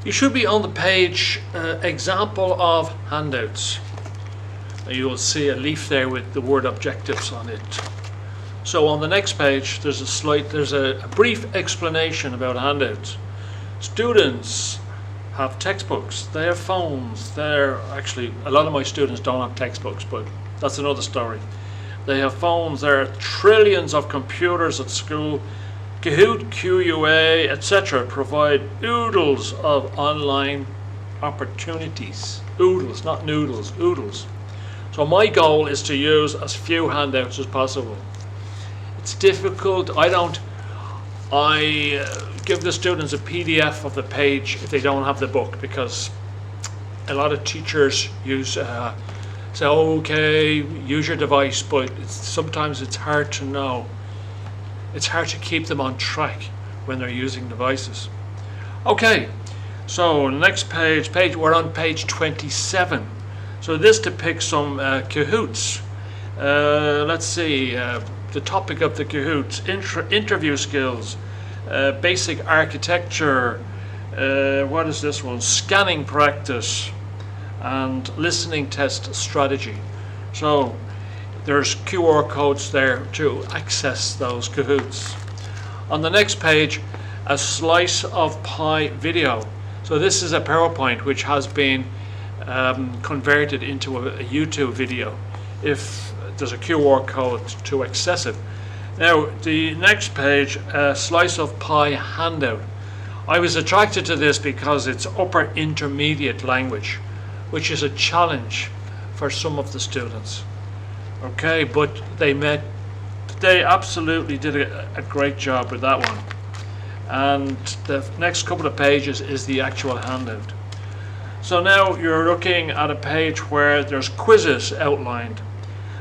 You should be on the page example of handouts. You will see a leaf there with the word objectives on it. So on the next page there's a brief explanation about handouts. Students have textbooks, they have phones, actually a lot of my students don't have textbooks, but that's another story. They have phones, there are trillions of computers at school. Kahoot, QUA, etc. provide oodles of online opportunities. Oodles, not noodles, oodles. So my goal is to use as few handouts as possible. It's difficult. I give the students a PDF of the page if they don't have the book, because a lot of teachers say, okay, use your device, but sometimes it's hard to know. It's hard to keep them on track when they're using devices. Okay, so next page, we're on page 27. So this depicts some Kahoots. Let's see, the topic of the Kahoots, interview skills, basic architecture, what is this one? Scanning practice, and listening test strategy. So there's QR codes there to access those Kahoots. On the next page, a slice of pie video. So this is a PowerPoint which has been converted into a YouTube video if there's a QR code to access it. Now the next page, a slice of pie handout. I was attracted to this because it's upper intermediate language, which is a challenge for some of the students. Okay, but they absolutely did a great job with that one. And the next couple of pages is the actual handout. So now you're looking at a page where there's quizzes outlined,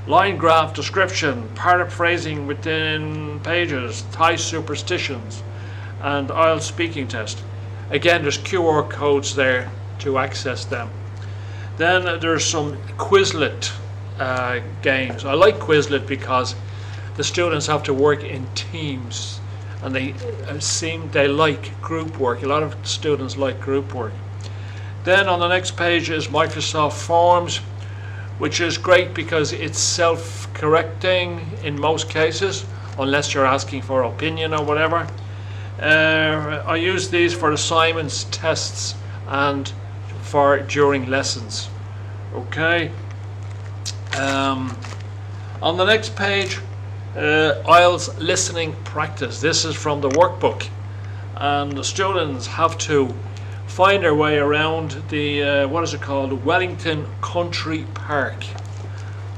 line graph description, paraphrasing within pages, Thai superstitions, and IELTS speaking test. Again, there's QR codes there to access them. Then there's some Quizlet games. I like Quizlet because the students have to work in teams, and they like group work. A lot of students like group work. Then on the next page is Microsoft Forms, which is great because it's self-correcting in most cases, unless you're asking for opinion or whatever. I use these for assignments, tests, and for during lessons. Okay. On the next page, IELTS listening practice. This is from the workbook, and the students have to find their way around the what is it called, Wellington Country Park.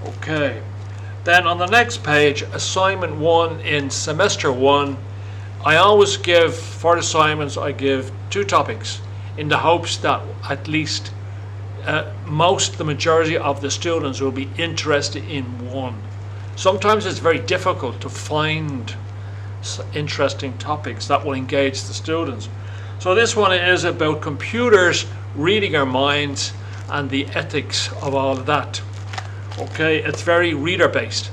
Okay. Then on the next page, assignment 1 in semester 1. I always give, for assignments, I give 2 topics in the hopes that at least the majority of the students will be interested in one. Sometimes it's very difficult to find interesting topics that will engage the students. So this one is about computers reading our minds and the ethics of all of that. Okay, it's very reader based.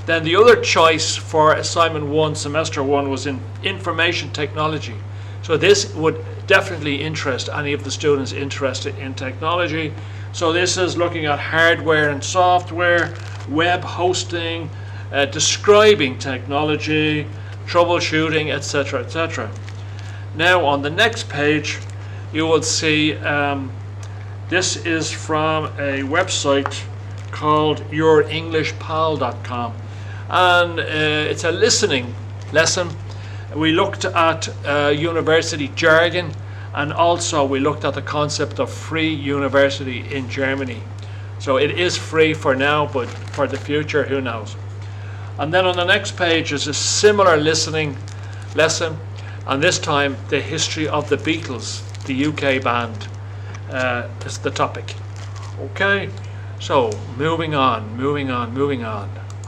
Then the other choice for assignment 1, semester 1, was in information technology. So this would definitely interest any of the students interested in technology. So this is looking at hardware and software, web hosting, describing technology, troubleshooting, etc., etc. Now on the next page you will see this is from a website called yourenglishpal.com, and it's a listening lesson. We looked at university jargon, and also we looked at the concept of free university in Germany. So it is free for now, but for the future, who knows. And then on the next page is a similar listening lesson, and this time the history of the Beatles, the UK band, is the topic. Okay, so moving on.